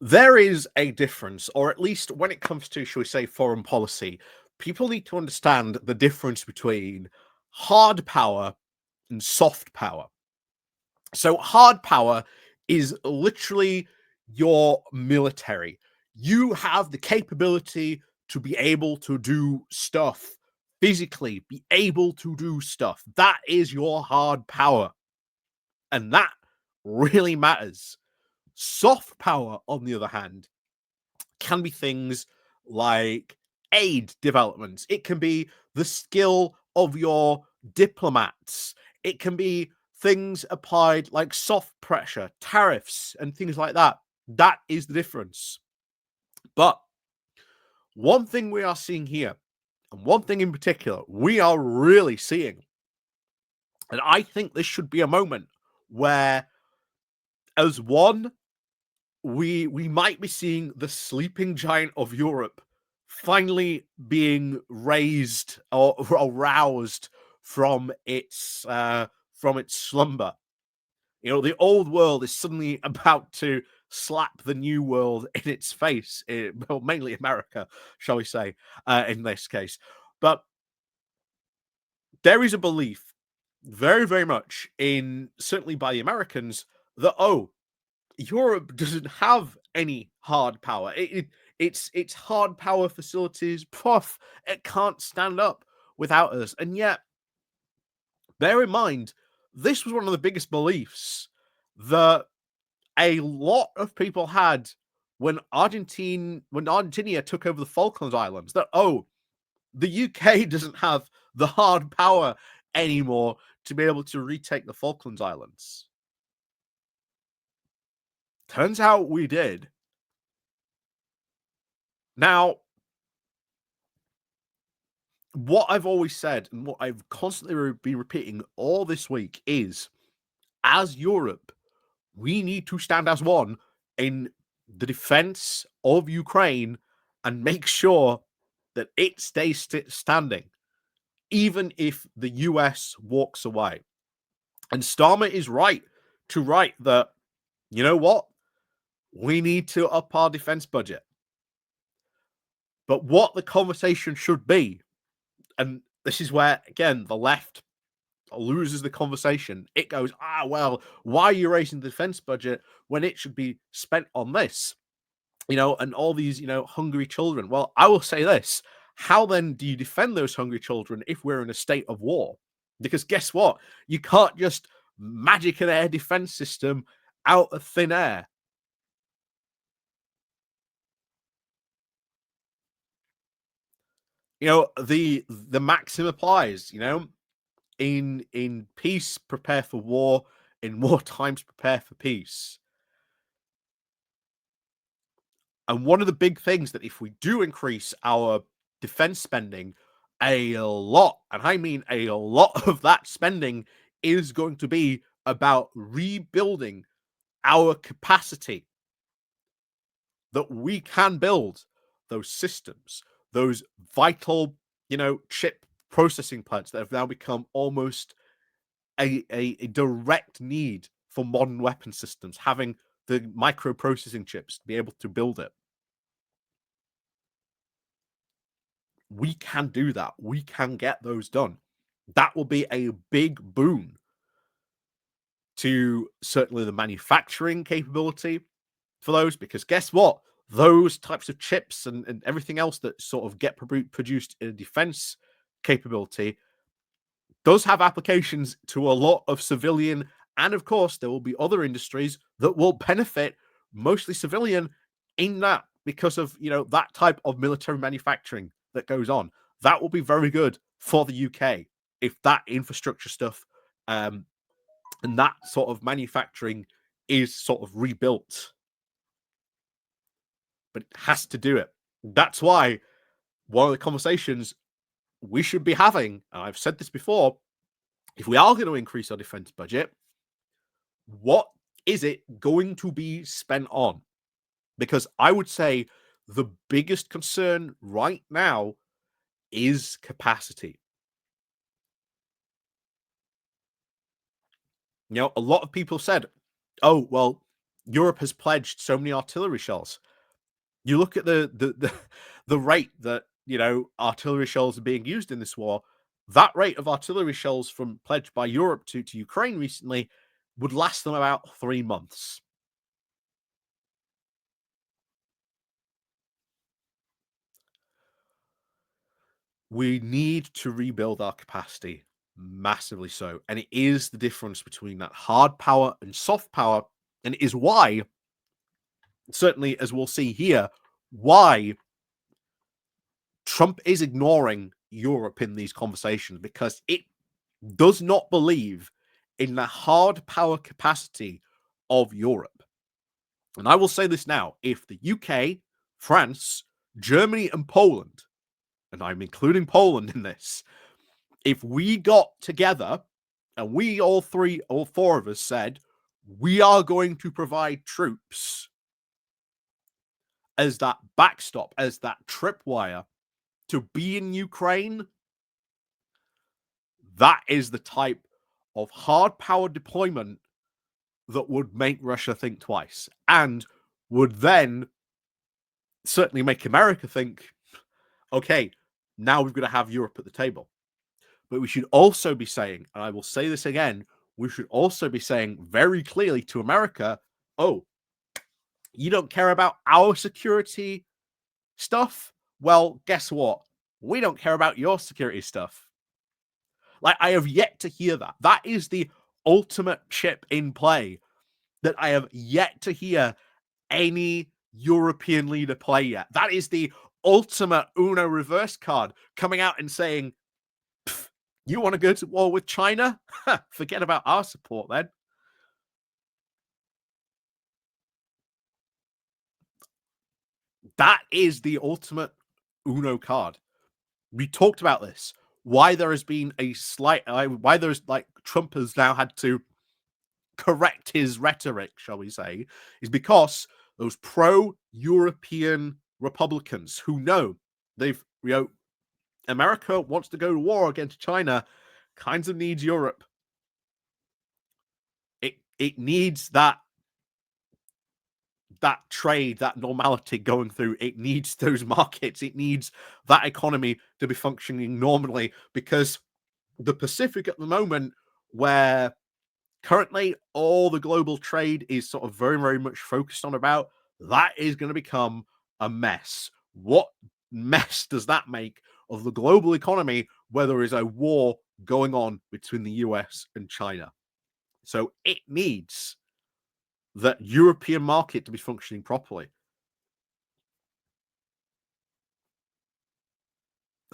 There is a difference, or at least when it comes to, shall we say, foreign policy, people need to understand the difference between hard power and soft power. So, hard power is literally your military. You have the capability to be able to do stuff physically, be able to do stuff. That is your hard power. And that really matters. Soft power, on the other hand, can be things like aid development. It can be the skill of your diplomats. It can be things applied like soft pressure, tariffs, and things like that. That is the difference. But one thing we are seeing here, and one thing in particular, we are really seeing, and I think this should be a moment where, as one, we might be seeing the sleeping giant of Europe finally being raised or aroused from its slumber. You know, the old world is suddenly about to slap the new world in its face. Well, mainly America, shall we say, in this case. But there is a belief, very, very much, in certainly by the Americans, that Europe doesn't have any hard power. It's hard power facilities. Puff, it can't stand up without us. And yet, bear in mind, this was one of the biggest beliefs that a lot of people had when Argentina took over the Falklands Islands. That the UK doesn't have the hard power anymore to be able to retake the Falklands Islands. Turns out we did. Now, what I've always said and what I've constantly been repeating all this week is, as Europe, we need to stand as one in the defense of Ukraine and make sure that it stays standing, even if the US walks away. And Starmer is right to write that, you know what? We need to up our defense budget. But what the conversation should be, and this is where, again, the left loses the conversation. It goes, well, why are you raising the defense budget when it should be spent on this? And all these, hungry children. Well, I will say this. How then do you defend those hungry children if we're in a state of war? Because guess what? You can't just magic an air defense system out of thin air. The maxim applies, in peace, prepare for war. In war times, prepare for peace. And one of the big things that if we do increase our defense spending a lot, and I mean a lot of that spending is going to be about rebuilding our capacity, that we can build those systems, those vital, chip processing plants that have now become almost a direct need for modern weapon systems, having the microprocessing chips to be able to build it. We can do that. We can get those done. That will be a big boon to certainly the manufacturing capability for those, because guess what? Those types of chips and everything else that sort of get produced in a defense capability does have applications to a lot of civilian, and of course there will be other industries that will benefit, mostly civilian, in that, because of that type of military manufacturing that goes on. That will be very good for the UK if that infrastructure stuff and that sort of manufacturing is sort of rebuilt. But it has to do it. That's why one of the conversations we should be having, and I've said this before, if we are going to increase our defense budget, what is it going to be spent on? Because I would say the biggest concern right now is capacity. A lot of people said, oh, well, Europe has pledged so many artillery shells. You look at the rate that artillery shells are being used in this war. That rate of artillery shells from pledged by Europe to Ukraine recently would last them about 3 months. We need to rebuild our capacity massively so. And it is the difference between that hard power and soft power. And it is why, certainly as we'll see here, why Trump is ignoring Europe in these conversations, because it does not believe in the hard power capacity of Europe. And I will say this now: if the UK, France, Germany, and Poland, and I'm including Poland in this, if we got together and we all four of us said, we are going to provide troops as that backstop, as that tripwire to be in Ukraine, that is the type of hard power deployment that would make Russia think twice, and would then certainly make America think, okay, now we've got to have Europe at the table. But we should also be saying, and I will say this again, we should also be saying very clearly to America, oh, you don't care about our security stuff? Well, guess what? We don't care about your security stuff. Like, I have yet to hear that. That is the ultimate chip in play that I have yet to hear any European leader play yet. That is the ultimate Uno reverse card, coming out and saying, you want to go to war with China? Forget about our support then. That is the ultimate Uno card. We talked about this. Why there has been a slight, why there's like Trump has now had to correct his rhetoric, shall we say, is because those pro-European Republicans who know they've, America wants to go to war against China, kinds of needs Europe. It needs that trade, that normality going through. It needs those markets. It needs that economy to be functioning normally, because the Pacific at the moment, where currently all the global trade is sort of very, very much focused on about, that is going to become a mess. What mess does that make of the global economy where there is a war going on between the US and China? So it needs that European market to be functioning properly.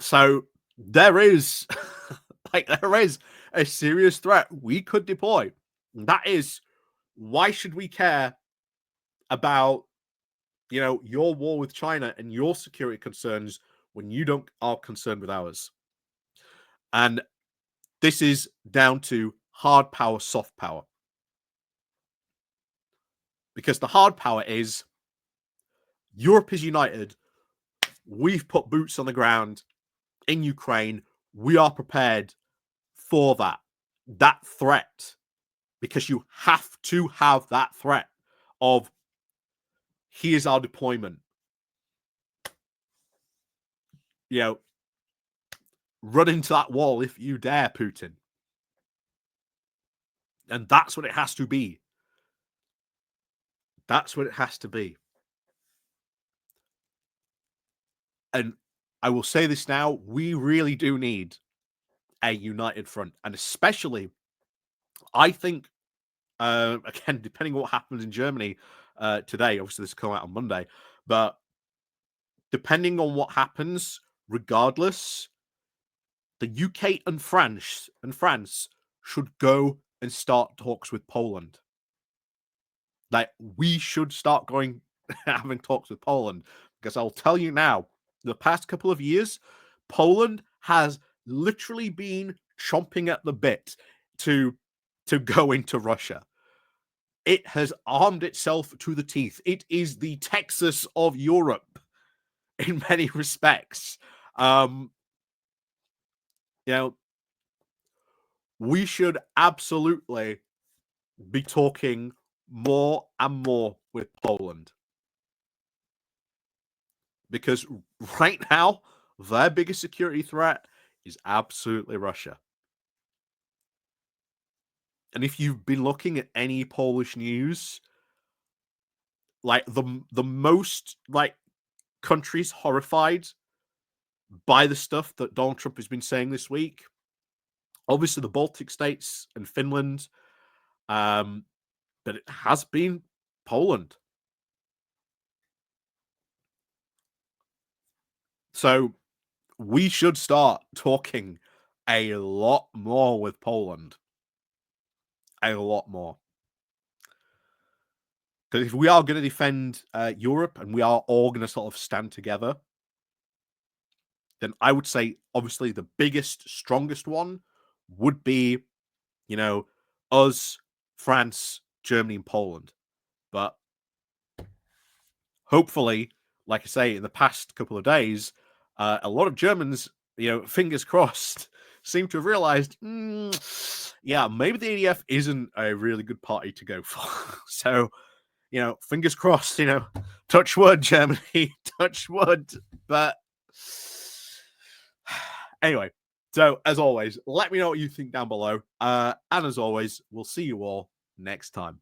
So there is there is a serious threat we could deploy. That is, why should we care about your war with China and your security concerns when you don't are concerned with ours? And this is down to hard power, soft power. Because the hard power is Europe is united. We've put boots on the ground in Ukraine. We are prepared for that threat, because you have to have that threat of, here's our deployment. Run into that wall if you dare, Putin. And that's what it has to be. That's what it has to be. And I will say this now, we really do need a united front. And especially, I think, again, depending on what happens in Germany today, obviously this will come out on Monday, but depending on what happens, regardless, the UK and France should go and start talks with Poland. Like, we should start going having talks with Poland, because I'll tell you now, the past couple of years, Poland has literally been chomping at the bit to go into Russia. It has armed itself to the teeth. It is the Texas of Europe in many respects. We should absolutely be talking more and more with Poland. Because right now, their biggest security threat is absolutely Russia. And if you've been looking at any Polish news, like the most like countries horrified by the stuff that Donald Trump has been saying this week, obviously the Baltic states and Finland, but it has been Poland. So we should start talking a lot more with Poland. A lot more. Because if we are going to defend Europe and we are all going to sort of stand together, then I would say obviously the biggest, strongest one would be, you know, us, France, Germany, and Poland. But hopefully, like I say, in the past couple of days, a lot of Germans, fingers crossed, seem to have realized, yeah, maybe the ADF isn't a really good party to go for. So, fingers crossed, touch wood, Germany, touch wood. But anyway, so as always, let me know what you think down below. And as always, we'll see you all next time.